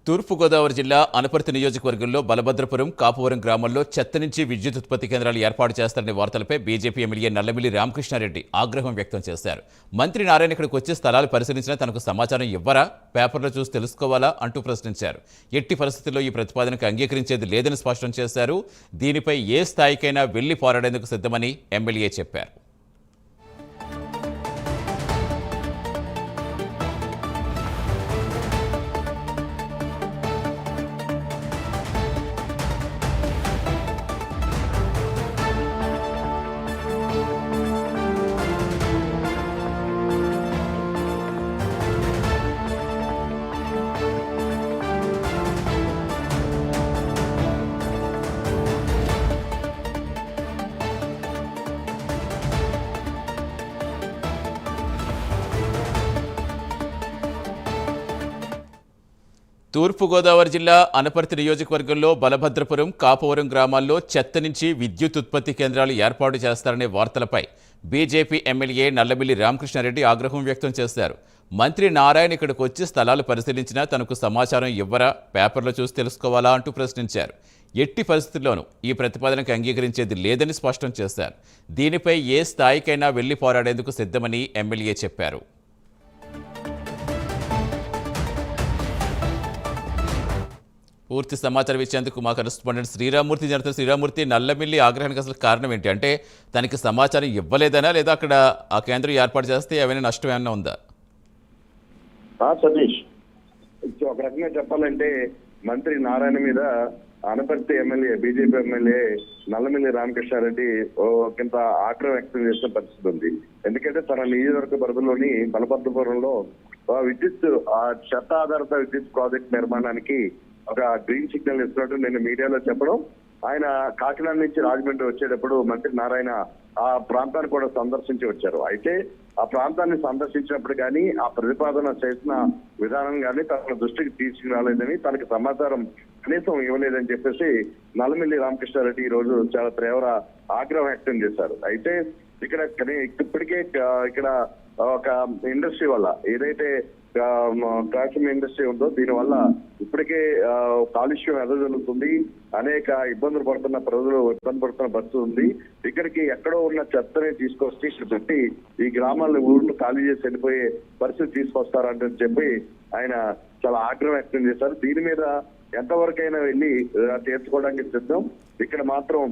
తూర్పుగోదావరి జిల్లా అనపర్తి నియోజకవర్గంలో బలభద్రపురం, కాపవరం గ్రామాల్లో చెత్త నుంచి విద్యుత్ ఉత్పత్తి కేంద్రాలు ఏర్పాటు చేస్తారనే వార్తలపై బీజేపీ ఎమ్మెల్యే నల్లమిల్లి రామకృష్ణారెడ్డి ఆగ్రహం వ్యక్తం చేశారు. మంత్రి నారాయణ ఇక్కడికి వచ్చి స్థలాలు పరిశీలించినా తనకు సమాచారం ఇవ్వరా, పేపర్లో చూసి తెలుసుకోవాలా అంటూ ప్రశ్నించారు. ఎట్టి పరిస్థితుల్లో ఈ ప్రతిపాదనకు అంగీకరించేది లేదని స్పష్టం చేశారు. దీనిపై ఏ స్థాయికైనా వెళ్లి పోరాడేందుకు సిద్ధమని ఎమ్మెల్యే చెప్పారు. తూర్పుగోదావరి జిల్లా అనపర్తి నియోజకవర్గంలో బలభద్రపురం, కాపవరం గ్రామాల్లో చెత్త నుంచి విద్యుత్ ఉత్పత్తి కేంద్రాలు ఏర్పాటు చేస్తారనే వార్తలపై బీజేపీ ఎమ్మెల్యే నల్లమిల్లి రామకృష్ణారెడ్డి ఆగ్రహం వ్యక్తం చేశారు. మంత్రి నారాయణ ఇక్కడికి వచ్చి స్థలాలు పరిశీలించినా తనకు సమాచారం ఇవ్వరా, పేపర్లో చూసి తెలుసుకోవాలా అంటూ ప్రశ్నించారు. ఎట్టి పరిస్థితుల్లోనూ ఈ ప్రతిపాదనకు అంగీకరించేది లేదని స్పష్టం చేశారు. దీనిపై ఏ స్థాయికైనా వెళ్లి పోరాడేందుకు సిద్ధమని ఎమ్మెల్యే చెప్పారు. పూర్తి సమాచారం ఇచ్చేందుకు మా కరెస్పాండెంట్ శ్రీరామూర్తి జరుగుతున్న శ్రీరామూర్తి, నల్లమిల్లి ఆగ్రహానికి అసలు కారణం ఏంటి? అంటే తనకి సమాచారం ఇవ్వలేదనా, లేదా అక్కడ ఆ కేంద్రం ఏర్పాటు చేస్తే ఏమైనా నష్టం ఏమైనా ఉందా? సతీష్, ఒక రకంగా చెప్పాలంటే మంత్రి నారాయణ మీద Anaparthi MLA, BJP MLA Nallamilli Ramakrishna Reddy కొంత ఆగ్రహం వ్యక్తం చేసిన పరిస్థితి ఉంది. ఎందుకంటే తన నియోజకవర్గ పరిధిలోని బలభద్రపురంలో విద్యుత్ చెత్త ఆధారిత విద్యుత్ ప్రాజెక్ట్ నిర్మాణానికి ఒక గ్రీన్ సిగ్నల్ ఇస్తున్నట్టు నేను మీడియాలో చెప్పడం, ఆయన కాకినాడ నుంచి రాజమండ్రి వచ్చేటప్పుడు మంత్రి నారాయణ ఆ ప్రాంతాన్ని కూడా సందర్శించి వచ్చారు. అయితే ఆ ప్రాంతాన్ని సందర్శించినప్పుడు కానీ ఆ ప్రతిపాదన చేసిన విధానం కానీ తన దృష్టికి తీసుకురాలేదని, తనకి సమాచారం కనీసం ఇవ్వలేదని చెప్పేసి నల్లమిల్లి రామకృష్ణారెడ్డి ఈ రోజు చాలా తీవ్ర ఆగ్రహం వ్యక్తం చేశారు. అయితే ఇప్పటికే ఇక్కడ ఒక ఇండస్ట్రీ వల్ల ఏదైతే ట్రాన్స్మిషన్ ఇండస్ట్రీ ఉందో దీనివల్ల ఇప్పటికే కాలుష్యం ఎదజల్లుతుంది, అనేక ఇబ్బందులు పడుతున్న ప్రజలు ఇబ్బంది పడుతున్న పరిస్థితి ఉంది. ఇక్కడికి ఎక్కడో ఉన్న చెత్తని తీసుకొచ్చి ఇక్కడ పెట్టి ఈ గ్రామాలను ఊర్లు ఖాళీ చేసి వెళ్ళిపోయే పరిస్థితి తీసుకొస్తారంటే చెప్పి ఆయన చాలా ఆగ్రహం వ్యక్తం చేశారు. దీని మీద ఎంతవరకైనా వెళ్ళి తీర్చుకోవడానికి సిద్ధం. ఇక్కడ మాత్రం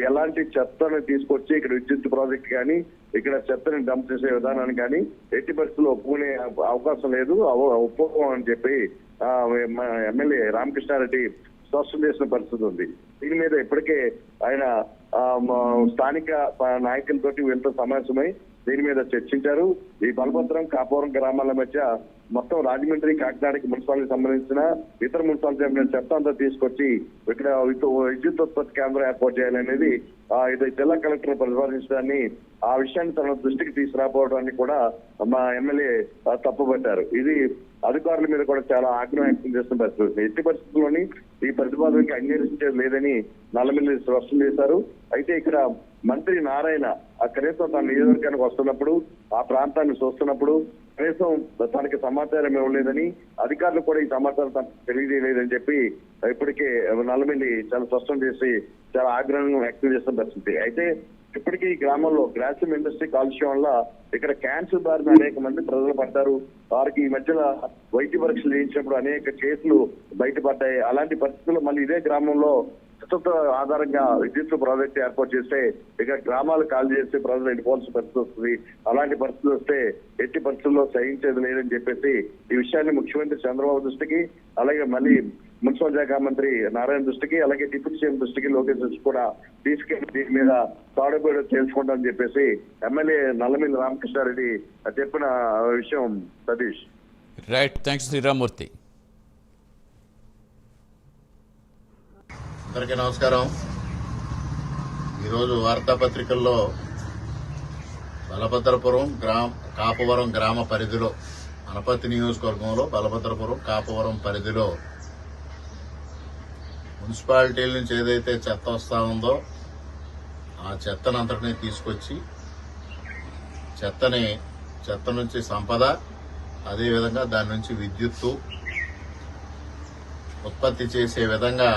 ఎలాంటి చెత్తను తీసుకొచ్చి ఇక్కడ విద్యుత్ ప్రాజెక్ట్ కానీ ఇక్కడ చెత్తని డంప్ చేసే విధానాన్ని కానీ ఎట్టి పరిస్థితుల్లో ఒప్పుకునే అవకాశం లేదు, ఒప్పుకోమని చెప్పి ఎమ్మెల్యే రామకృష్ణారెడ్డి స్పష్టం చేసిన పరిస్థితి ఉంది. దీని మీద ఇప్పటికే ఆయన స్థానిక నాయకులతోటి వీళ్ళతో సమావేశమై దీని మీద చర్చించారు. ఈ బలభద్రం, కాపవరం గ్రామాల మధ్య మొత్తం రాజమండ్రి, కాకినాడకి మున్సిపాలిటీకి సంబంధించిన ఇతర మున్సిపాలిటీ చెత్త అంతా తీసుకొచ్చి ఇక్కడ విద్యుత్ ఉత్పత్తి కేంద్రం ఏర్పాటు చేయాలనేది ఇది జిల్లా కలెక్టర్ ప్రతిపాదించడాన్ని, ఆ విషయాన్ని తన దృష్టికి తీసుకురాపోవడాన్ని కూడా మా ఎమ్మెల్యే తప్పుపట్టారు. ఇది అధికారుల మీద కూడా చాలా ఆగ్రహం వ్యక్తం చేస్తున్న పరిస్థితి. ఎట్టి పరిస్థితుల్లోని ఈ ప్రతిపాదనకి అంగీకరించేది లేదని నల్లమిల్లి స్పష్టం చేశారు. అయితే ఇక్కడ మంత్రి నారాయణ కనీసం తన నియోజకవర్గానికి వస్తున్నప్పుడు, ఆ ప్రాంతాన్ని చూస్తున్నప్పుడు కనీసం తనకి సమాచారం ఇవ్వలేదని, అధికారులు కూడా ఈ సమాచారం తనకు తెలియజేయలేదని చెప్పి ఇప్పటికే నల్లమిల్లి చాలా స్పష్టం చేసి చాలా ఆగ్రహం వ్యక్తం చేస్తున్న పరిస్థితి. అయితే ఇప్పటికీ ఈ గ్రామంలో గ్రాసిమ్ ఇండస్ట్రీ కాలుష్యం వల్ల ఇక్కడ క్యాన్సర్ బారిన అనేక మంది ప్రజలు పడ్డారు. వారికి ఈ మధ్యలో వైద్య పరీక్షలు చేయించినప్పుడు అనేక కేసులు బయటపడ్డాయి. అలాంటి పరిస్థితుల్లో మళ్ళీ ఇదే గ్రామంలో చెత్త ఆధారంగా విద్యుత్ ప్రాజెక్ట్ ఏర్పాటు చేస్తే ఇక్కడ గ్రామాలు ఖాళీ చేస్తే ప్రజలు వెళ్ళిపోవాల్సిన పరిస్థితి వస్తుంది. అలాంటి పరిస్థితులు వస్తే ఎట్టి పరిస్థితుల్లో సహించేది లేదని చెప్పేసి ఈ విషయాన్ని ముఖ్యమంత్రి చంద్రబాబు దృష్టికి, అలాగే మళ్ళీ మున్సిపల్ శాఖ మంత్రి నారాయణ దృష్టికి, అలాగే డిప్యూటీ సీఎం దృష్టికి, లోకేష్ దృష్టి కూడా తీసుకెళ్లి దీని మీద తాడుపేడ తెలుసుకుంటామని చెప్పేసి ఎమ్మెల్యే నల్లమిల్లి రామకృష్ణారెడ్డి చెప్పిన విషయం. Satish, right, thanks Sriramurthy. అందరికీ నమస్కారం. ఈరోజు వార్తాపత్రికల్లో బలభద్రపురం కాపవరం గ్రామ పరిధిలో, అనపర్తి నియోజకవర్గంలో బలభద్రపురం, కాపవరం పరిధిలో మున్సిపాలిటీల నుంచి ఏదైతే చెత్త వస్తా ఉందో ఆ చెత్తనంతటినీ తీసుకొచ్చి చెత్త నుంచి సంపద, అదేవిధంగా దాని నుంచి విద్యుత్తు, ఉత్పత్తి చేసే విధంగా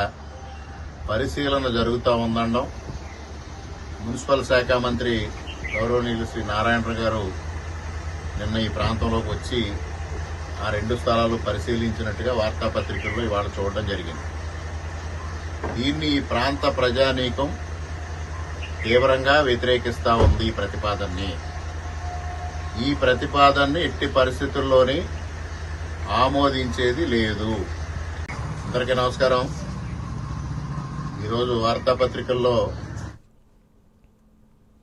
పరిశీలన జరుగుతూ ఉందనడం మున్సిపల్ శాఖ మంత్రి గౌరవనీయులు శ్రీ నారాయణరావు గారు నిన్న ఈ ప్రాంతంలోకి వచ్చి ఆ 2 స్థలాలు పరిశీలించినట్టుగా వార్తాపత్రికల్లో ఇవాళ చూడడం జరిగింది. దీన్ని ఈ ప్రాంత ప్రజానీకం తీవ్రంగా వ్యతిరేకిస్తా ఉంది. ఈ ప్రతిపాదనని ఎట్టి పరిస్థితుల్లోని ఆమోదించేది లేదు. అందరికీ నమస్కారం. ఈరోజు వార్తాపత్రికల్లో